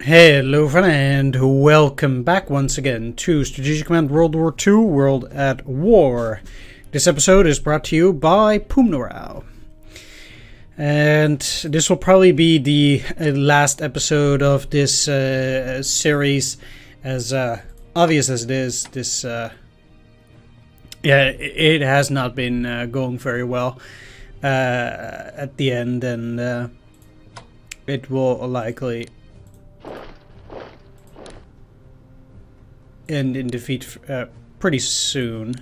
Hello friend, and welcome back once again to Strategic Command World War II, World at War. This episode is brought to you by Pumnorau. And this will probably be the last episode of this series, as obvious as it is. This, it has not been going very well at the end, and it will likely end in defeat pretty soon.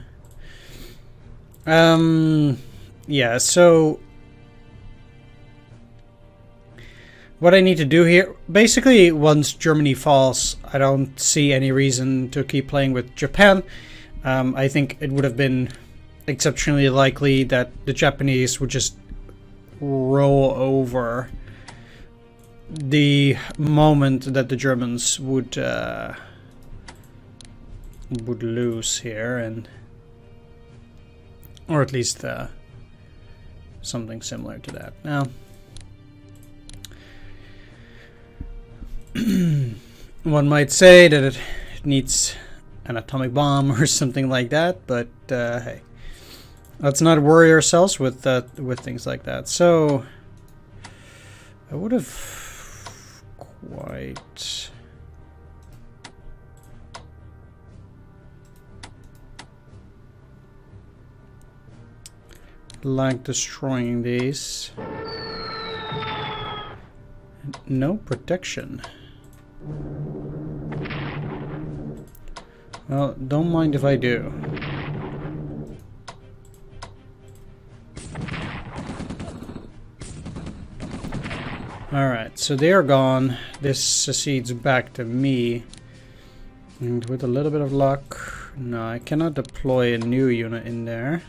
Yeah, so what I need to do here, basically once Germany falls, I don't see any reason to keep playing with Japan. I think it would have been exceptionally likely that the Japanese would just roll over the moment that the Germans would lose here, and or at least something similar to that. Now, one might say that it needs an atomic bomb or something like that, but hey, let's not worry ourselves with things like that. So I would have quite like destroying these. No protection. Well, don't mind if I do. Alright, so they are gone. This succeeds back to me. And with a little bit of luck, no, I cannot deploy a new unit in there.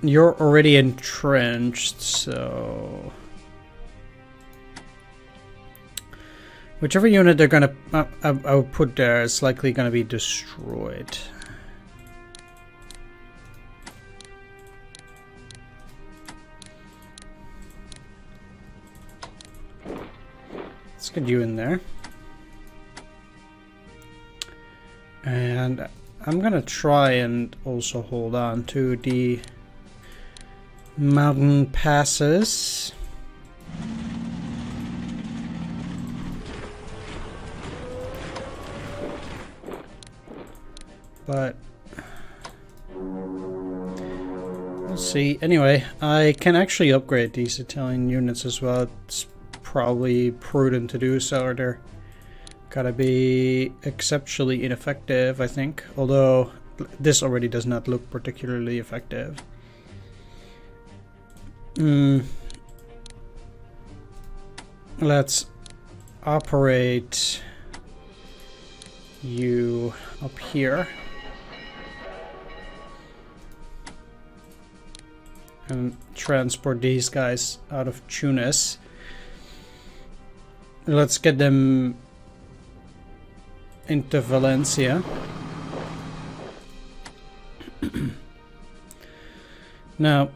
You're already entrenched, so whichever unit they're gonna I would put there is likely gonna be destroyed. Let's get you in there, and I'm gonna try and also hold on to the mountain passes. But we'll see. Anyway, I can actually upgrade these Italian units as well. It's probably prudent to do so, or they're gotta be exceptionally ineffective, I think. Although this already does not look particularly effective. Let's operate you up here and transport these guys out of Tunis. Let's get them into Valencia. Now,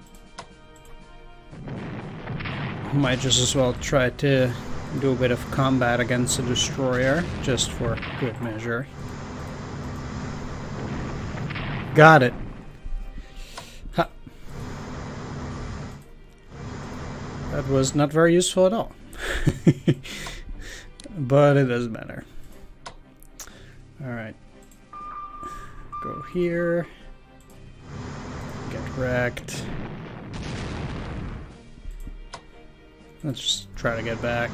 might just as well try to do a bit of combat against a destroyer, just for good measure. Got it. Ha. That was not very useful at all. But it doesn't matter. Alright. Go here. Get wrecked. Let's just try to get back.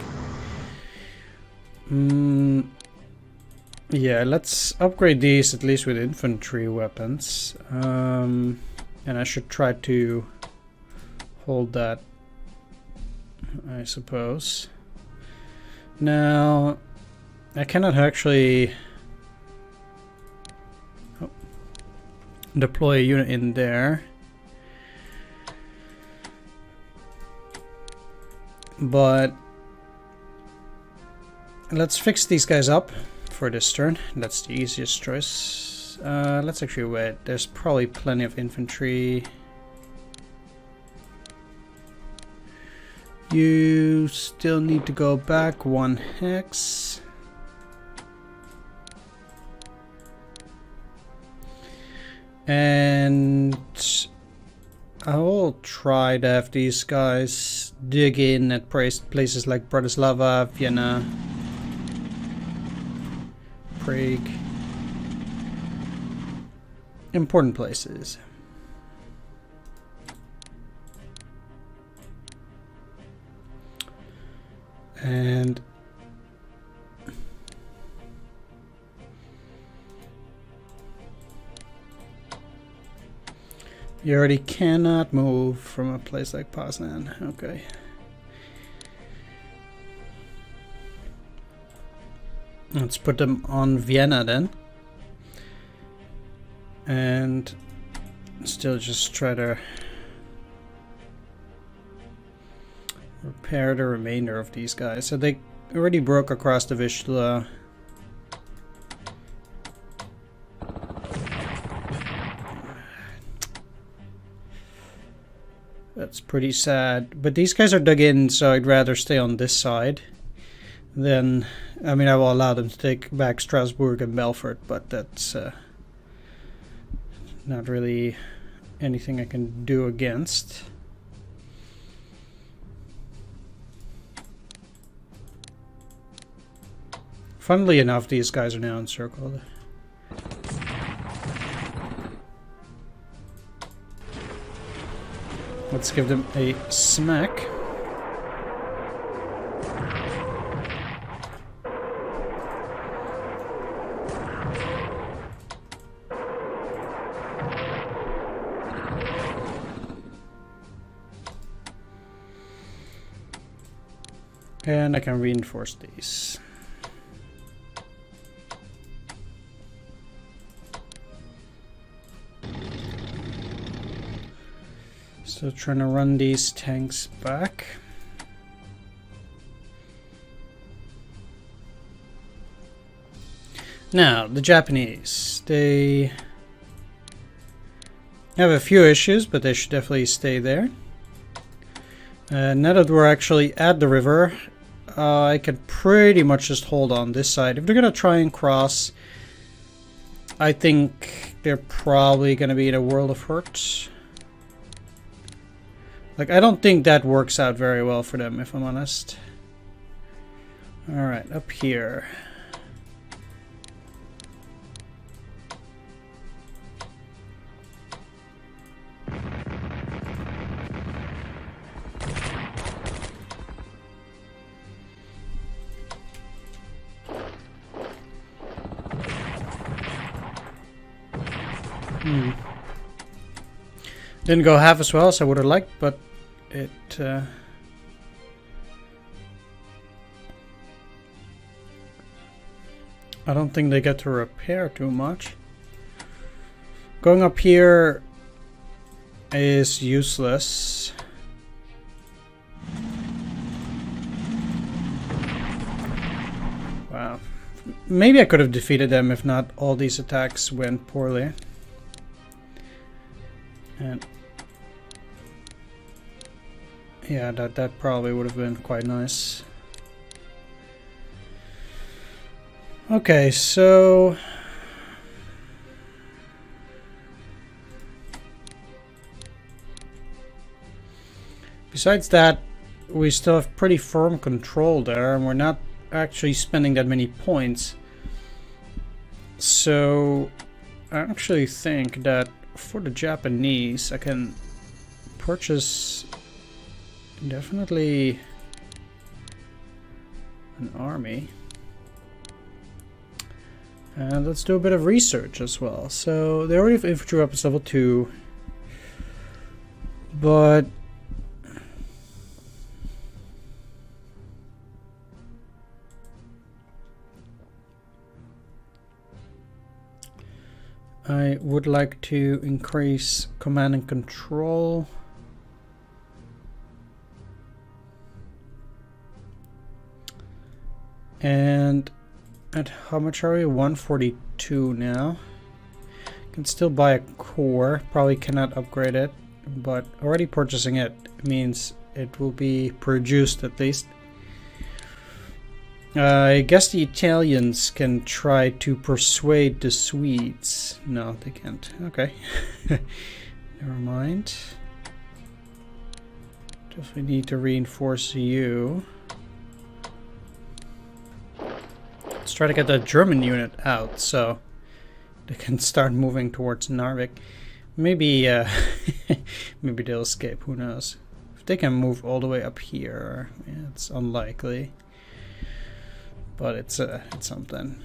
Yeah, let's upgrade these at least with infantry weapons. And I should try to hold that, I suppose. Now, I cannot actually deploy a unit in there. But let's fix these guys up for this turn. That's the easiest choice. Let's actually wait. There's probably plenty of infantry You still need to go back 1 hex. And I will try to have these guys dig in at places like Bratislava, Vienna, Prague. Important places. And you already cannot move from a place like Poznan. Okay. Let's put them on Vienna then. And still just try to repair the remainder of these guys. So they already broke across the Vistula. That's pretty sad. But these guys are dug in, so I'd rather stay on this side. Then, I mean, I will allow them to take back Strasbourg and Belfort, but that's not really anything I can do against. Funnily enough, these guys are now encircled. Let's give them a smack. And I can reinforce these. So trying to run these tanks back. Now, the Japanese, they have a few issues, but they should definitely stay there. Now that we're actually at the river, I can pretty much just hold on this side. If they're gonna try and cross, I think they're probably gonna be in a world of hurt. Like, I don't think that works out very well for them, if I'm honest. Alright, up here. Didn't go half as well as I would have liked, but it I don't think they get to repair too much. Going up here is useless. Wow. Maybe I could have defeated them if not all these attacks went poorly. And yeah, that probably would have been quite nice. Okay, so besides that, we still have pretty firm control there, and we're not actually spending that many points. So I actually think that for the Japanese, I can purchase definitely an army. And let's do a bit of research as well. So they already have infantry weapons level 2, but I would like to increase command and control. And at how much are we? 142 now. Can still buy a core. Probably cannot upgrade it, but already purchasing it means it will be produced at least. I guess the Italians can try to persuade the Swedes. No, they can't. Okay. Never mind. Definitely need to reinforce you. Let's try to get that German unit out so they can start moving towards Narvik. Maybe maybe they'll escape, who knows. If they can move all the way up here, yeah, it's unlikely. But it's something.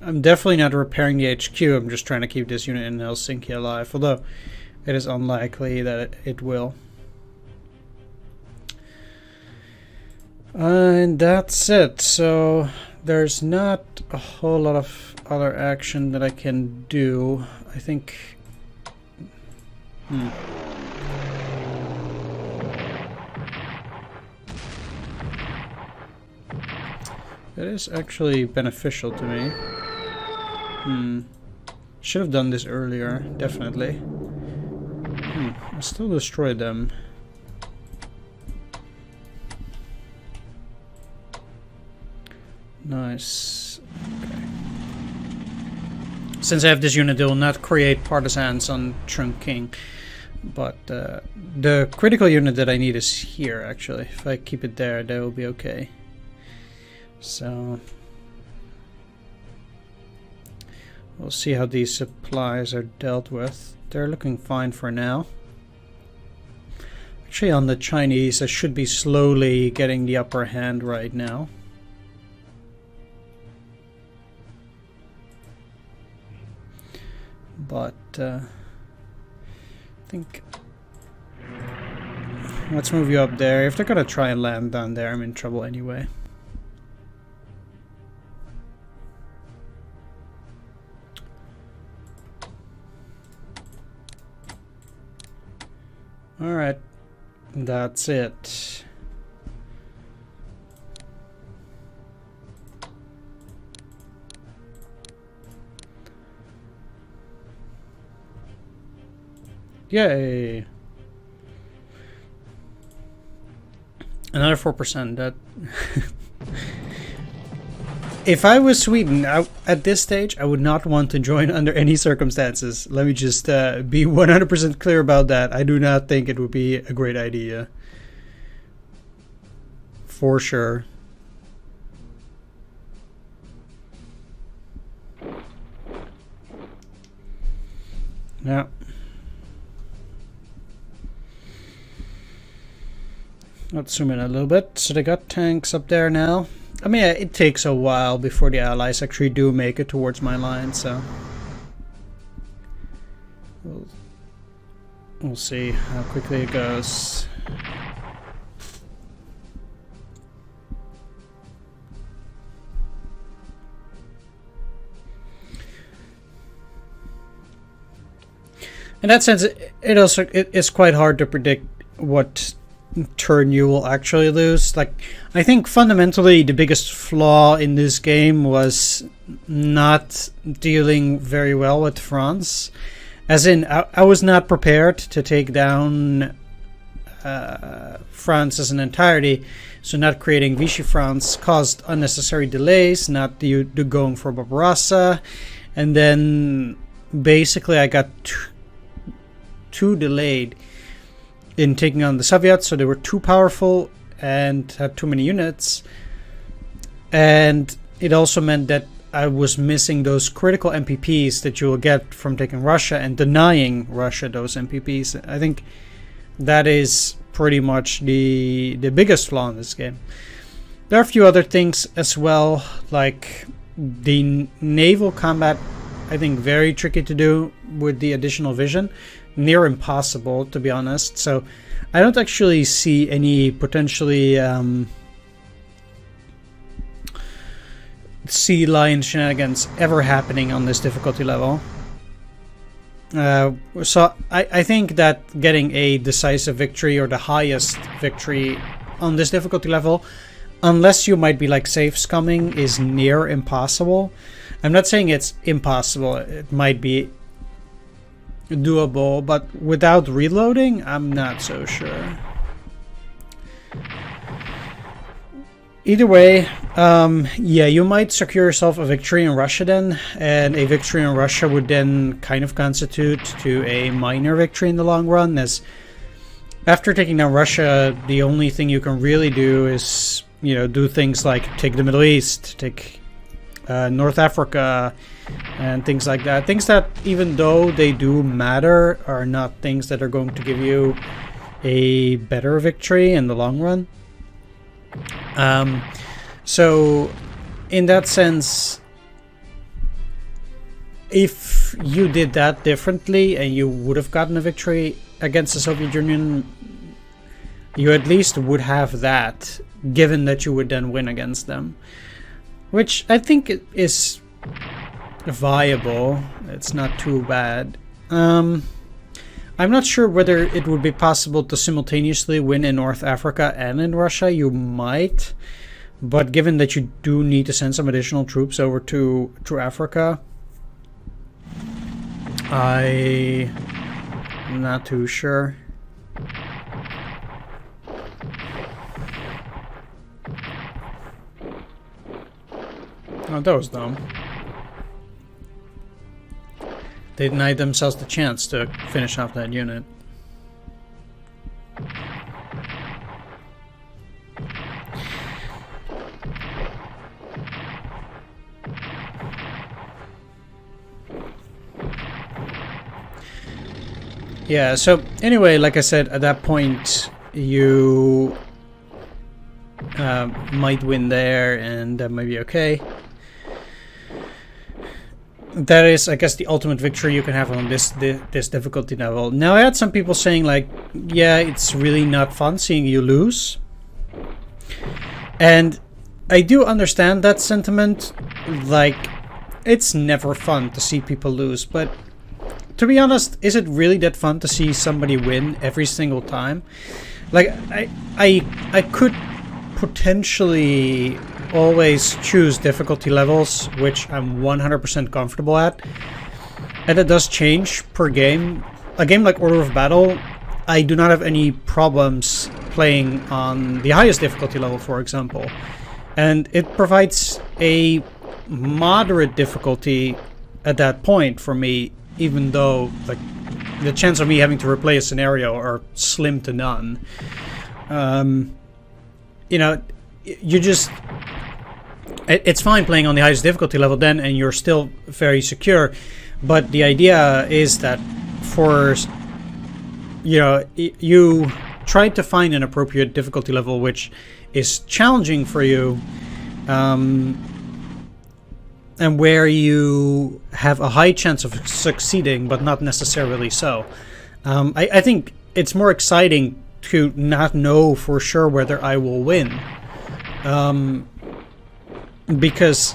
I'm definitely not repairing the HQ, I'm just trying to keep this unit in Helsinki alive, although it is unlikely that it will. And that's it. So there's not a whole lot of other action that I can do. I think... It is actually beneficial to me. Should have done this earlier, definitely. I still destroyed them. Nice. Okay. Since I have this unit, they will not create partisans on Chungking. But the critical unit that I need is here, actually. If I keep it there, that will be okay. So we'll see how these supplies are dealt with. They're looking fine for now. Actually, on the Chinese, I should be slowly getting the upper hand right now. But I think let's move you up there. If they're gonna try and land down there, I'm in trouble anyway. Alright, that's it. Yay! Another 4%. That if I was Sweden at this stage, I would not want to join under any circumstances. Let me just be 100% clear about that. I do not think it would be a great idea. For sure. Yeah. Let's zoom in a little bit. So they got tanks up there now. I mean, it takes a while before the allies actually do make it towards my line, so we'll see how quickly it goes. In that sense, it is quite hard to predict what turn you will actually lose. Like, I think fundamentally the biggest flaw in this game was not dealing very well with France. As in, I was not prepared to take down France as an entirety, so not creating Vichy France caused unnecessary delays, not the going for Barbarossa, and then basically I got too delayed in taking on the Soviets, so they were too powerful and had too many units, and it also meant that I was missing those critical MPPs that you will get from taking Russia and denying Russia those MPPs. I think that is pretty much the biggest flaw in this game. There are a few other things as well, like the naval combat, I think very tricky to do with the additional vision. Near impossible, to be honest. So I don't actually see any potentially sea lion shenanigans ever happening on this difficulty level. So I think that getting a decisive victory or the highest victory on this difficulty level, unless you might be like safe scumming, is near impossible. I'm not saying it's impossible. It might be doable, but without reloading, I'm not so sure. Either way, yeah, you might secure yourself a victory in Russia then, and a victory in Russia would then kind of constitute to a minor victory in the long run, as after taking down Russia, the only thing you can really do is, you know, do things like take the Middle East, take North Africa, and things like that. Things that, even though they do matter, are not things that are going to give you a better victory in the long run. So in that sense, if you did that differently and you would have gotten a victory against the Soviet Union, you at least would have that, given that you would then win against them, which I think is viable. It's not too bad. I'm not sure whether it would be possible to simultaneously win in North Africa and in Russia. You might, but given that you do need to send some additional troops over to Africa, I'm not too sure. Oh, that was dumb. They denied themselves the chance to finish off that unit. Yeah, so anyway, like I said, at that point, you might win there, and that might be okay. That is, I guess, the ultimate victory you can have on this difficulty level. Now, I had some people saying, like, yeah, it's really not fun seeing you lose. And I do understand that sentiment. Like, it's never fun to see people lose. But to be honest, is it really that fun to see somebody win every single time? Like, I could potentially always choose difficulty levels which I'm 100% comfortable at, and it does change per game. A game like Order of Battle, I do not have any problems playing on the highest difficulty level, for example, and it provides a moderate difficulty at that point for me, even though like the chance of me having to replay a scenario are slim to none. You know, you just... It's fine playing on the highest difficulty level then, and you're still very secure. But the idea is that for, you know, you try to find an appropriate difficulty level which is challenging for you, and where you have a high chance of succeeding, but not necessarily so. I think it's more exciting to not know for sure whether I will win. Because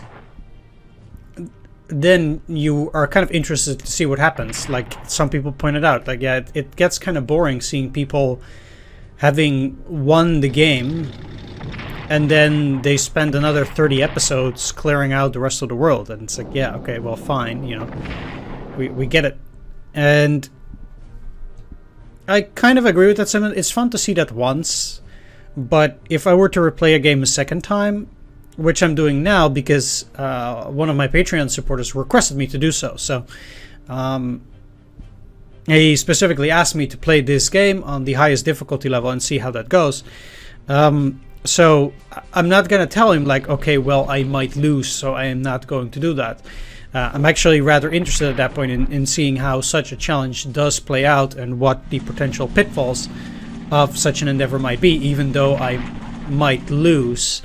then you are kind of interested to see what happens. Like some people pointed out, like, yeah, it gets kind of boring seeing people having won the game and then they spend another 30 episodes clearing out the rest of the world. And it's like, yeah, okay, well, fine, you know, we get it. And I kind of agree with that sentiment. It's fun to see that once, but if I were to replay a game a second time, which I'm doing now because one of my Patreon supporters requested me to do so. So he specifically asked me to play this game on the highest difficulty level and see how that goes. So I'm not going to tell him like, okay, well, I might lose, so I am not going to do that. I'm actually rather interested at that point in seeing how such a challenge does play out and what the potential pitfalls of such an endeavor might be, even though I might lose.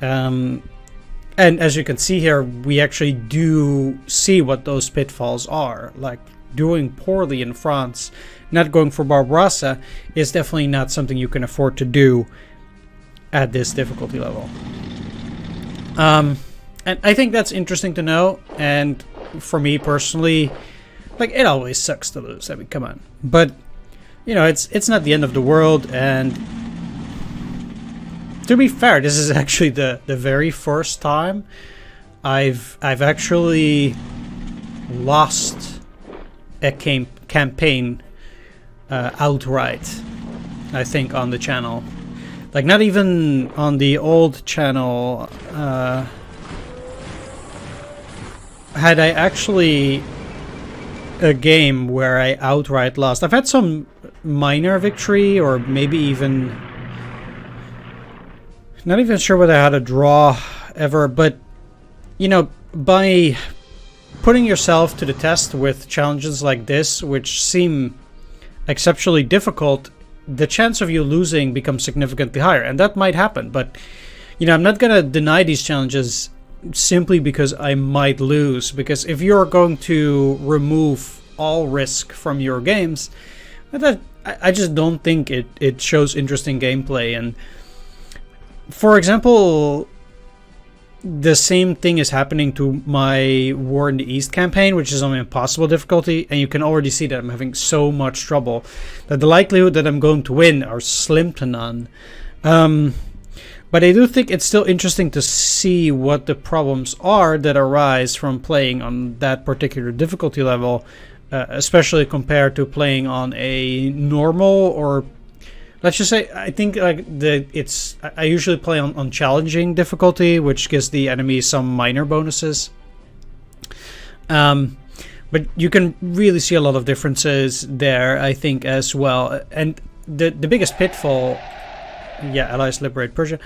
And as you can see here, we actually do see what those pitfalls are. Like doing poorly in France, not going for Barbarossa is definitely not something you can afford to do at this difficulty level. And I think that's interesting to know. And for me personally, like, it always sucks to lose. I mean, come on. But you know, it's not the end of the world. And to be fair, this is actually the very first time I've actually lost a campaign outright, I think, on the channel. Like, not even on the old channel had I actually a game where I outright lost. I've had some minor victory, or maybe even... Not even sure whether I had a draw ever, but, you know, by putting yourself to the test with challenges like this, which seem exceptionally difficult, the chance of you losing becomes significantly higher. And that might happen, but, you know, I'm not going to deny these challenges simply because I might lose. Because if you're going to remove all risk from your games, I just don't think it shows interesting gameplay. And, for example, the same thing is happening to my War in the East campaign, which is on impossible difficulty, and you can already see that I'm having so much trouble that the likelihood that I'm going to win are slim to none. But I do think it's still interesting to see what the problems are that arise from playing on that particular difficulty level, especially compared to playing on a normal, or let's just say, I think like I usually play on challenging difficulty, which gives the enemy some minor bonuses. But you can really see a lot of differences there, I think, as well. And the biggest pitfall, yeah, allies liberate Persia.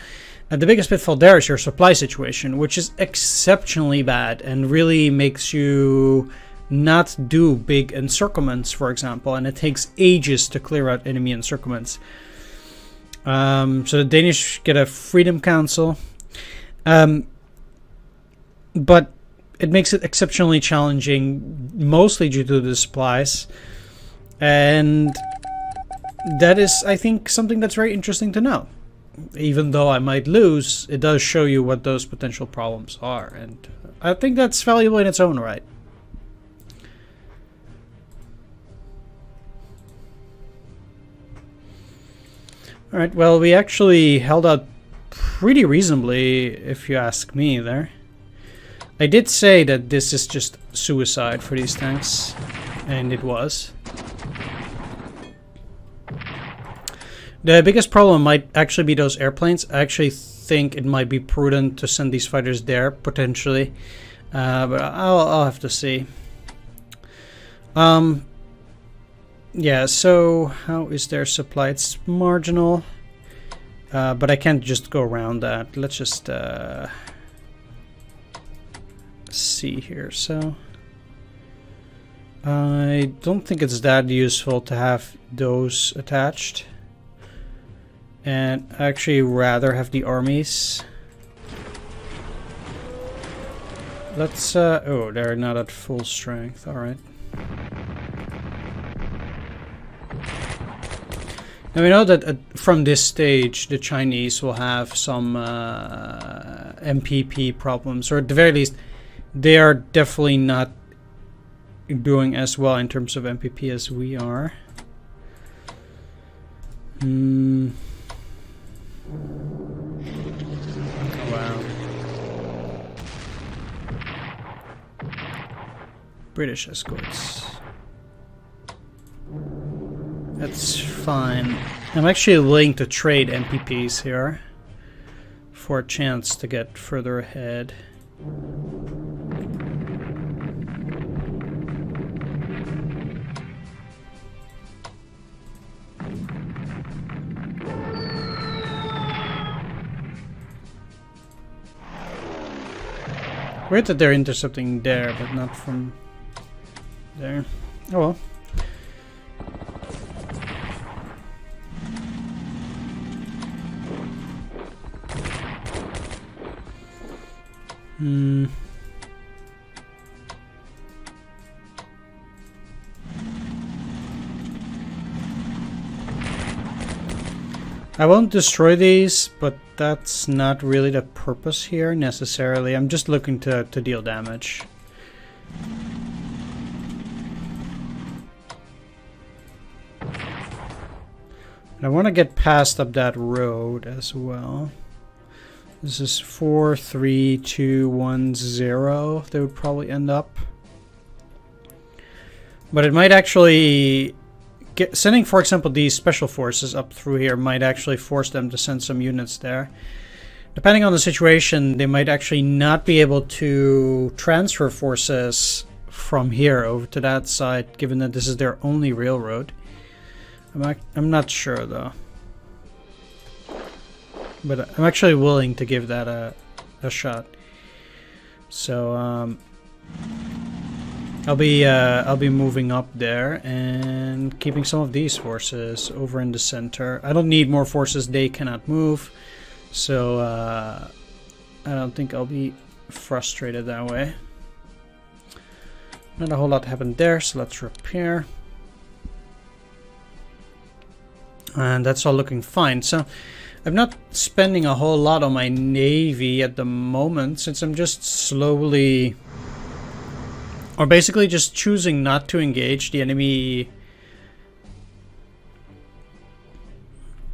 And the biggest pitfall there is your supply situation, which is exceptionally bad and really makes you not do big encirclements, for example, and it takes ages to clear out enemy encirclements. So the Danish get a Freedom Council, but it makes it exceptionally challenging, mostly due to the supplies, and that is, I think, something that's very interesting to know. Even though I might lose, it does show you what those potential problems are, and I think that's valuable in its own right. Alright, well, we actually held out pretty reasonably, if you ask me there. I did say that this is just suicide for these tanks, and it was. The biggest problem might actually be those airplanes. I actually think it might be prudent to send these fighters there, potentially. But I'll have to see. Yeah, so how is their supply? It's marginal, but I can't just go around that. Let's just see here. So I don't think it's that useful to have those attached, and I actually rather have the armies. Let's oh, they're not at full strength. All right. Now we know that from this stage the Chinese will have some MPP problems, or at the very least they are definitely not doing as well in terms of MPP as we are. Oh, wow. British escorts. That's fine. I'm actually willing to trade MPPs here for a chance to get further ahead. Weird that they're intercepting there, but not from there. Oh well. I won't destroy these, but that's not really the purpose here necessarily. I'm just looking to deal damage. And I want to get past up that road as well. This is 4, 3, 2, 1, 0. They would probably end up. But it might actually sending, for example, these special forces up through here might actually force them to send some units there. Depending on the situation, they might actually not be able to transfer forces from here over to that side, given that this is their only railroad. I'm not sure though, but I'm actually willing to give that a shot. So I'll be moving up there and keeping some of these forces over in the center. I don't need more forces; they cannot move, so I don't think I'll be frustrated that way. Not a whole lot happened there, so let's repair. And that's all looking fine. So I'm not spending a whole lot on my navy at the moment, since I'm just slowly, or basically just choosing not to engage the enemy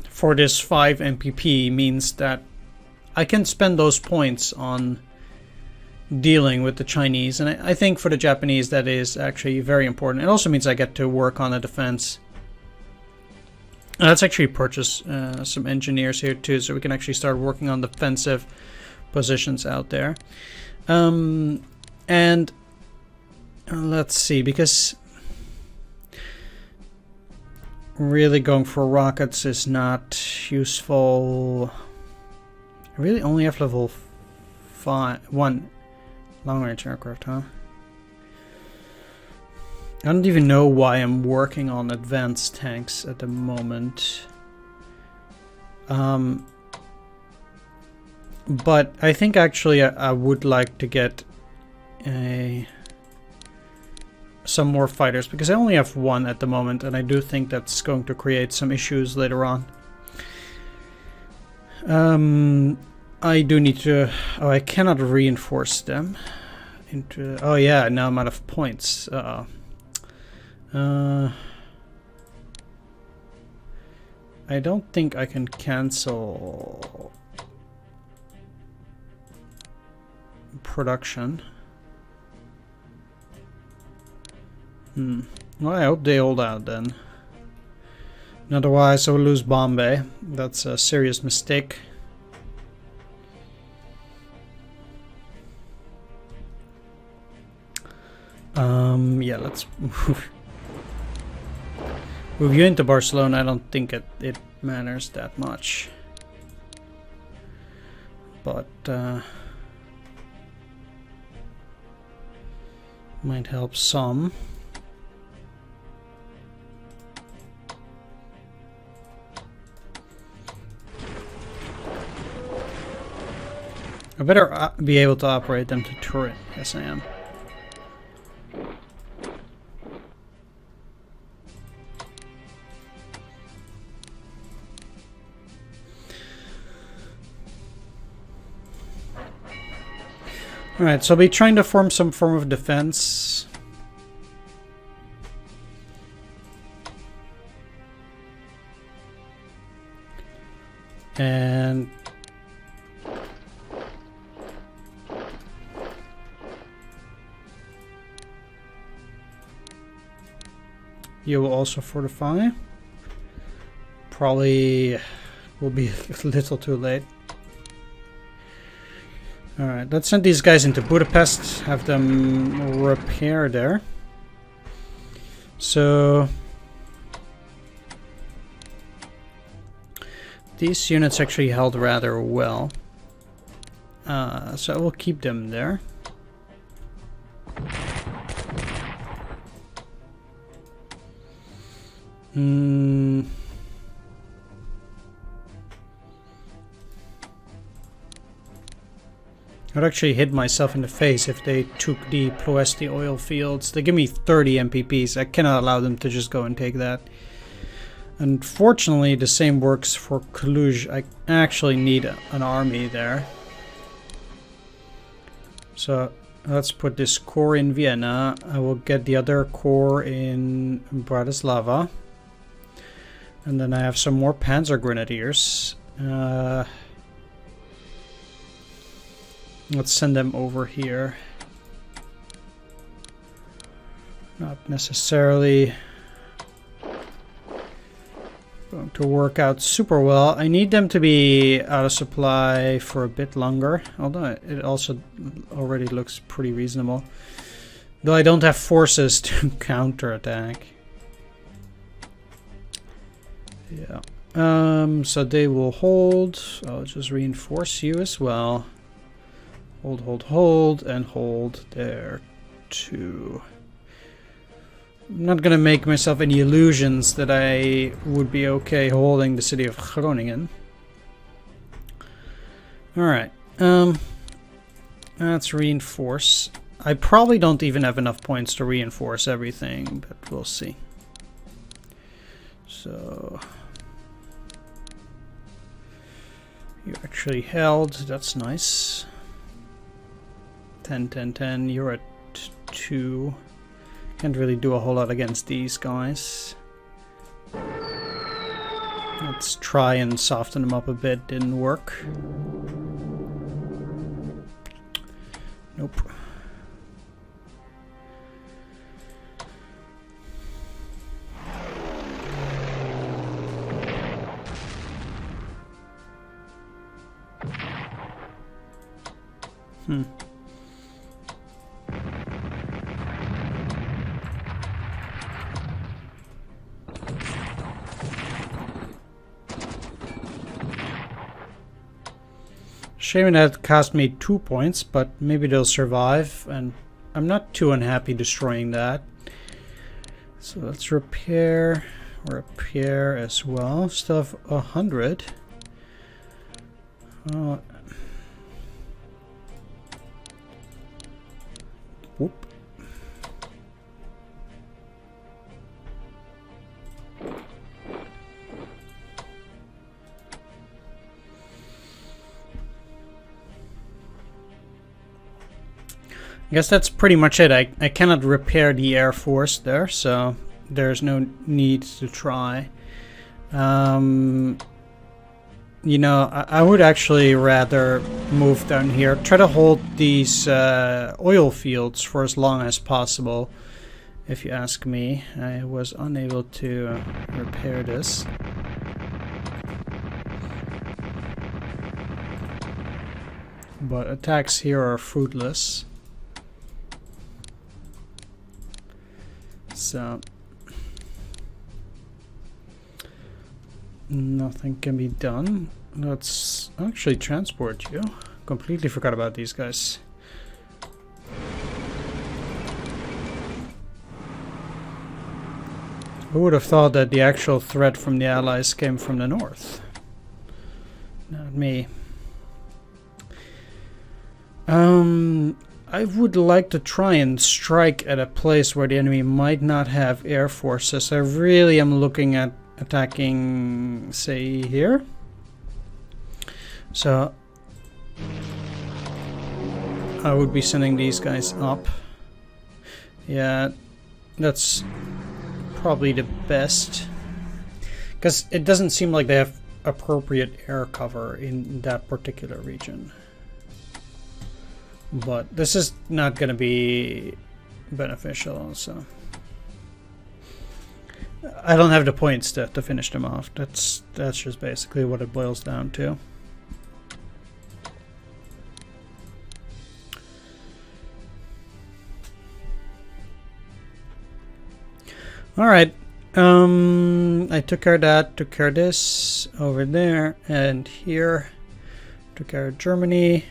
for this 5 MPP means that I can spend those points on dealing with the Chinese, and I think for the Japanese that is actually very important. It also means I get to work on a defense. Let's actually purchase some engineers here too, so we can actually start working on defensive positions out there. And let's see, because really going for rockets is not useful. I really only have level 1 long-range aircraft, huh? I don't even know why I'm working on advanced tanks at the moment. But I think actually I would like to get some more fighters, because I only have 1 at the moment, and I do think that's going to create some issues later on. I do need to... Oh, I cannot reinforce them into... Oh yeah, now I'm out of points. I don't think I can cancel production. Well, I hope they hold out then. Otherwise I will lose Bombay. That's a serious mistake. Yeah, let's move you into Barcelona. I don't think it matters that much, but might help some. I better be able to operate them to Turin. Yes, I am. Alright, so I'll be trying to form some form of defense. And you will also fortify. Probably will be a little too late. Alright, let's send these guys into Budapest, have them repair there. So these units actually held rather well. So I will keep them there. I'd actually hit myself in the face if they took the Ploesti oil fields. They give me 30 MPPs. I cannot allow them to just go and take that. Unfortunately, the same works for Cluj. I actually need an army there. So let's put this corps in Vienna. I will get the other corps in Bratislava. And then I have some more Panzer Grenadiers. Let's send them over here. Not necessarily to work out super well. I need them to be out of supply for a bit longer, although it also already looks pretty reasonable. Though I don't have forces to counterattack. Yeah. So they will hold. I'll just reinforce you as well. Hold, hold, hold, and hold there too. I'm not gonna make myself any illusions that I would be okay holding the city of Groningen. Alright. Let's reinforce. I probably don't even have enough points to reinforce everything, but we'll see. So you actually held, that's nice. 10, 10, 10, you're at 2. Can't really do a whole lot against these guys. Let's try and soften them up a bit, didn't work. Nope. Shame that cost me 2 points, but maybe they'll survive, and I'm not too unhappy destroying that. So let's repair as well. Still have 100. Whoop. I guess that's pretty much it. I cannot repair the Air Force there, so there's no need to try. You know, I would actually rather move down here. Try to hold these oil fields for as long as possible, if you ask me. I was unable to repair this. But attacks here are fruitless. So nothing can be done. Let's actually transport you. Completely forgot about these guys. Who would have thought that the actual threat from the Allies came from the north? Not me. I would like to try and strike at a place where the enemy might not have air forces. I really am looking at attacking, say, here. So I would be sending these guys up. Yeah, that's probably the best, because it doesn't seem like they have appropriate air cover in that particular region. But this is not going to be beneficial, so I don't have the points to finish them off. That's just basically what it boils down to. All right, I took care of that, took care of this over there and here, took care of Germany.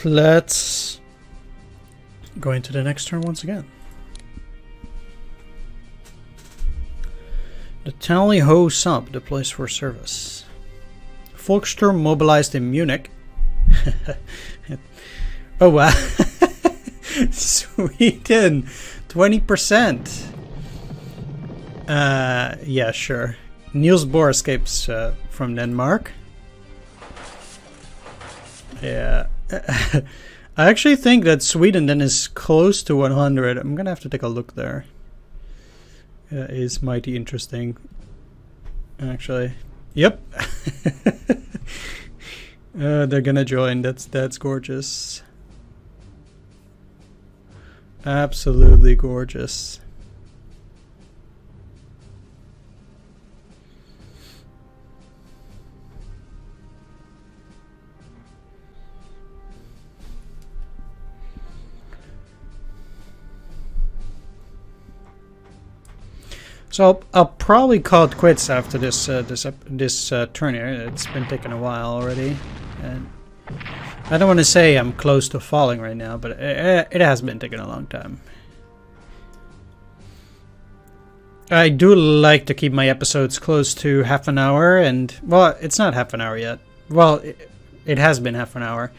Let's go into the next turn once again. The Tally-Ho sub deploys for service. Volkssturm mobilized in Munich. Oh wow. Sweden, 20%. Yeah, sure. Niels Bohr escapes from Denmark. Yeah. I actually think that Sweden then is close to 100. I'm gonna have to take a look there. It is mighty interesting, actually. Yep. They're gonna join. That's gorgeous. Absolutely gorgeous. So I'll probably call it quits after this turn here. It's been taking a while already, and I don't want to say I'm close to falling right now, but it has been taking a long time. I do like to keep my episodes close to half an hour, and well, it's not half an hour yet. Well, it has been half an hour,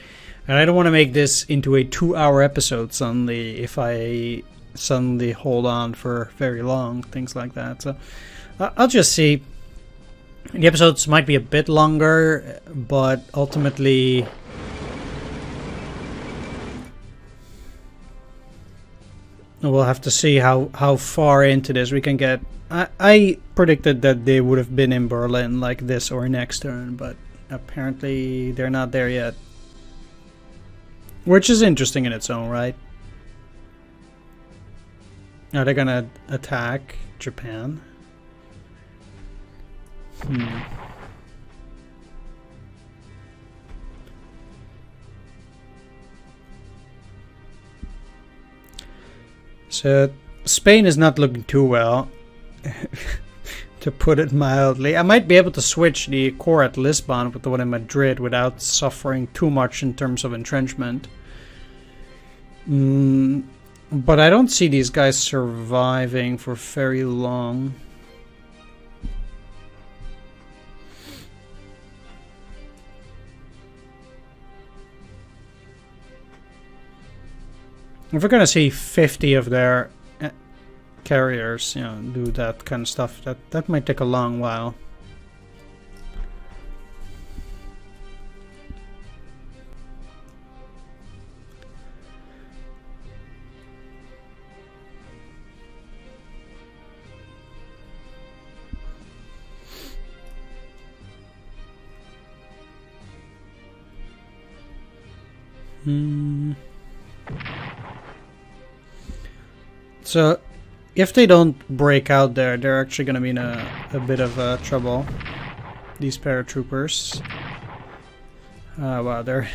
and I don't want to make this into a 2-hour episode suddenly if I suddenly hold on for very long, things like that. So I'll just see. The episodes might be a bit longer, but ultimately we'll have to see how far into this we can get. I predicted that they would have been in Berlin like this or next turn, but apparently they're not there yet, which is interesting in its own right. Are they gonna attack Japan? So Spain is not looking too well, to put it mildly. I might be able to switch the core at Lisbon with the one in Madrid without suffering too much in terms of entrenchment. But I don't see these guys surviving for very long. If we're gonna see 50 of their carriers, you know, do that kind of stuff, that might take a long while. So if they don't break out there, they're actually going to be in a bit of trouble, these paratroopers. Wow, they're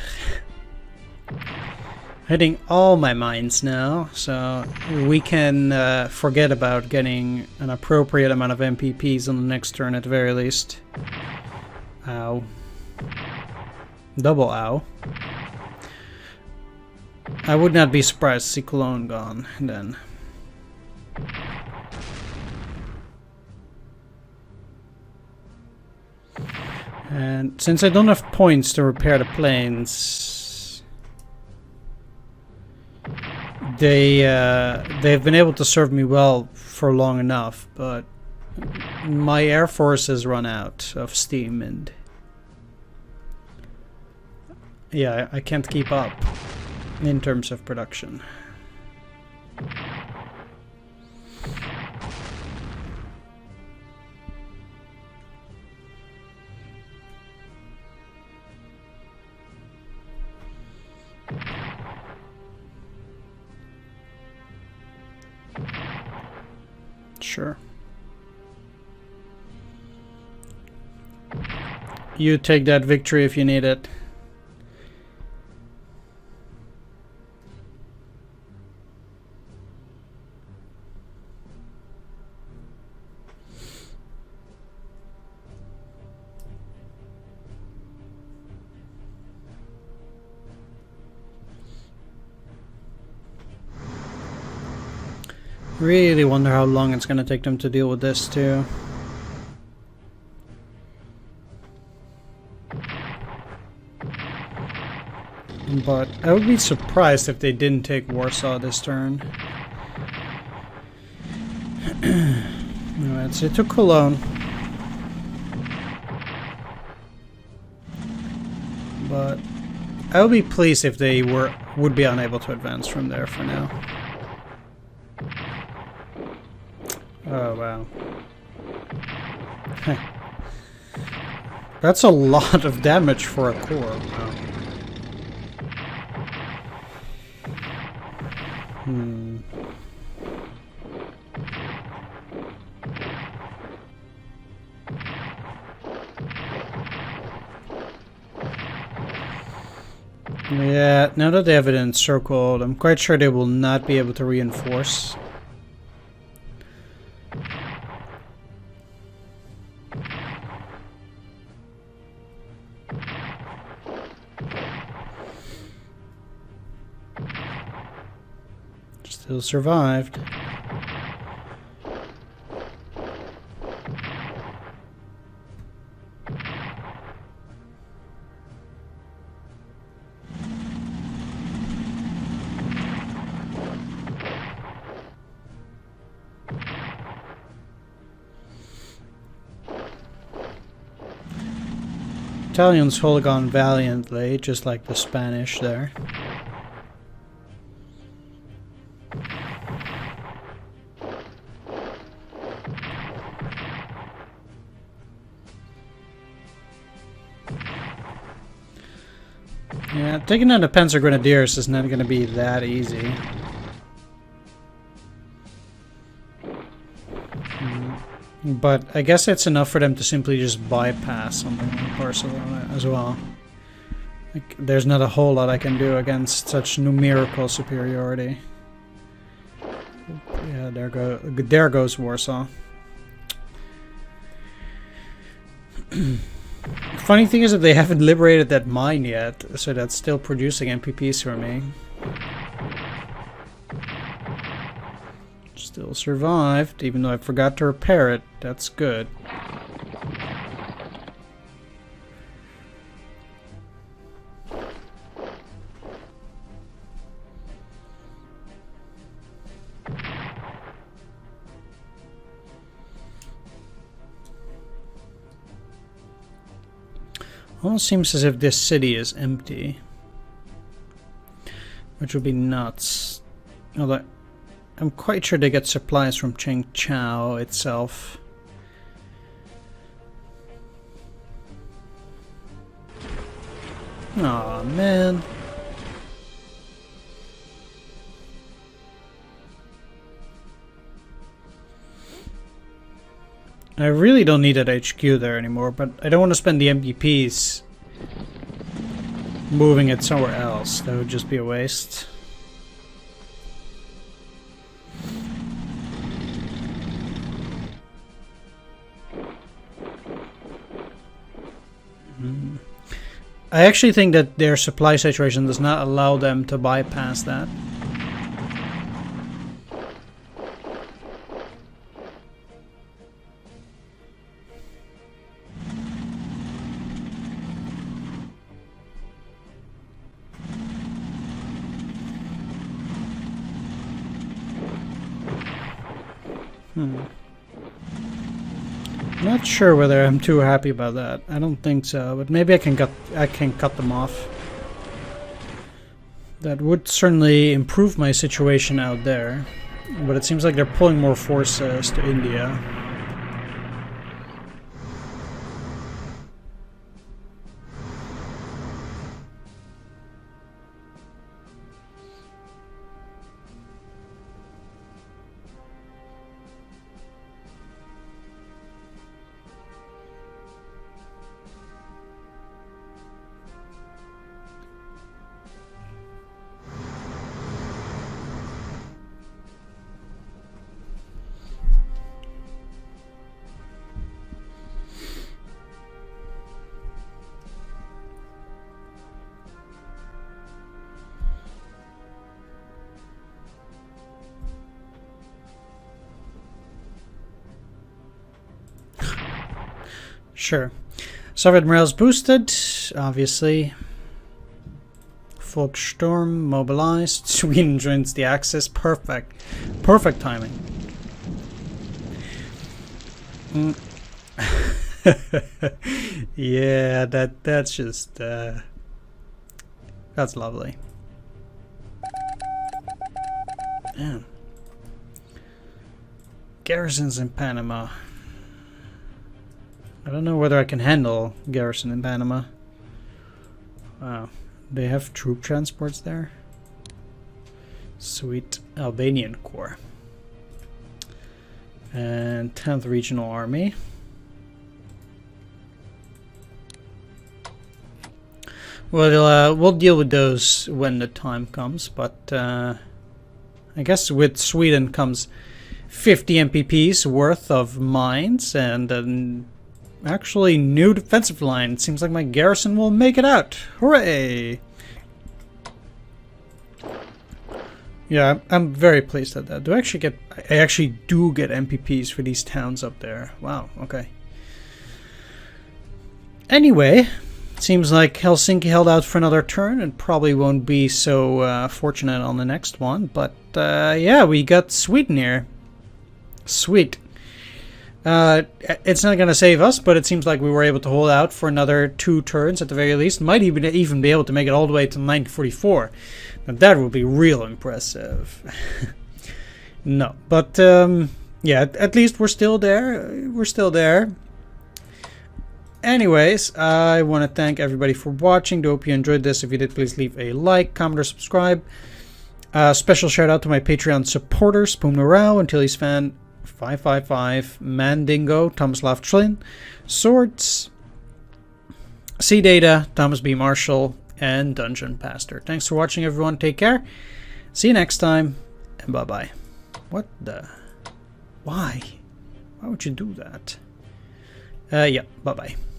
hitting all my mines now, so we can forget about getting an appropriate amount of MPPs on the next turn at the very least. Ow. Double ow. I would not be surprised to see Cologne gone then. And since I don't have points to repair the planes, they've been able to serve me well for long enough, but my air force has run out of steam, and yeah, I can't keep up in terms of production. Sure. You take that victory if you need it. Really wonder how long it's going to take them to deal with this too. But I would be surprised if they didn't take Warsaw this turn. Alright, so it took Cologne. But I would be pleased if they would be unable to advance from there for now. Oh, wow. That's a lot of damage for a core. Wow. Yeah, now that they have it encircled, I'm quite sure they will not be able to reinforce. Still survived. Italians hold on valiantly, just like the Spanish there. Yeah, taking out the Panzer Grenadiers is not going to be that easy. But I guess it's enough for them to simply just bypass something like Barcelona as well. Like, there's not a whole lot I can do against such numerical superiority. Yeah, there goes Warsaw. Funny thing is that they haven't liberated that mine yet, so that's still producing MPPs for me. Still survived, even though I forgot to repair it. That's good. Almost seems as if this city is empty, which would be nuts. Although I'm quite sure they get supplies from Chengchao itself. Aw, man. I really don't need that HQ there anymore, but I don't want to spend the MPPs moving it somewhere else. That would just be a waste. I actually think that their supply situation does not allow them to bypass that. Not sure whether I'm too happy about that. I don't think so, but maybe I can cut them off. That would certainly improve my situation out there, but it seems like they're pulling more forces to India. Sure. Soviet morale's boosted, obviously. Volkssturm mobilized. Sweden joins the Axis. Perfect. Perfect timing. Yeah, that's just that's lovely. Damn. Garrisons in Panama. I don't know whether I can handle garrison in Panama. Wow. They have troop transports there? Sweet. Albanian Corps. And 10th Regional Army. Well, we'll deal with those when the time comes, but I guess with Sweden comes 50 MPPs worth of mines and an actually new defensive line. It seems like my garrison will make it out. Hooray! Yeah, I'm very pleased at that. I actually do get MPPs for these towns up there. Wow, okay. Anyway, seems like Helsinki held out for another turn and probably won't be so fortunate on the next one. But yeah, we got Sweden here. Sweet. It's not going to save us, but it seems like we were able to hold out for another 2 turns at the very least. Might even be able to make it all the way to 1944. Now that would be real impressive. No, but yeah, at least we're still there. We're still there. Anyways, I want to thank everybody for watching. I hope you enjoyed this. If you did, please leave a like, comment, or subscribe. Special shout out to my Patreon supporters: Spoon Morale, Until Fan 555, Mandingo, Tomislav Trilin, Swords, C Data, Thomas B. Marshall, and Dungeon Pastor. Thanks for watching, everyone. Take care. See you next time, and bye bye. What the? Why? Why would you do that? Yeah, bye bye.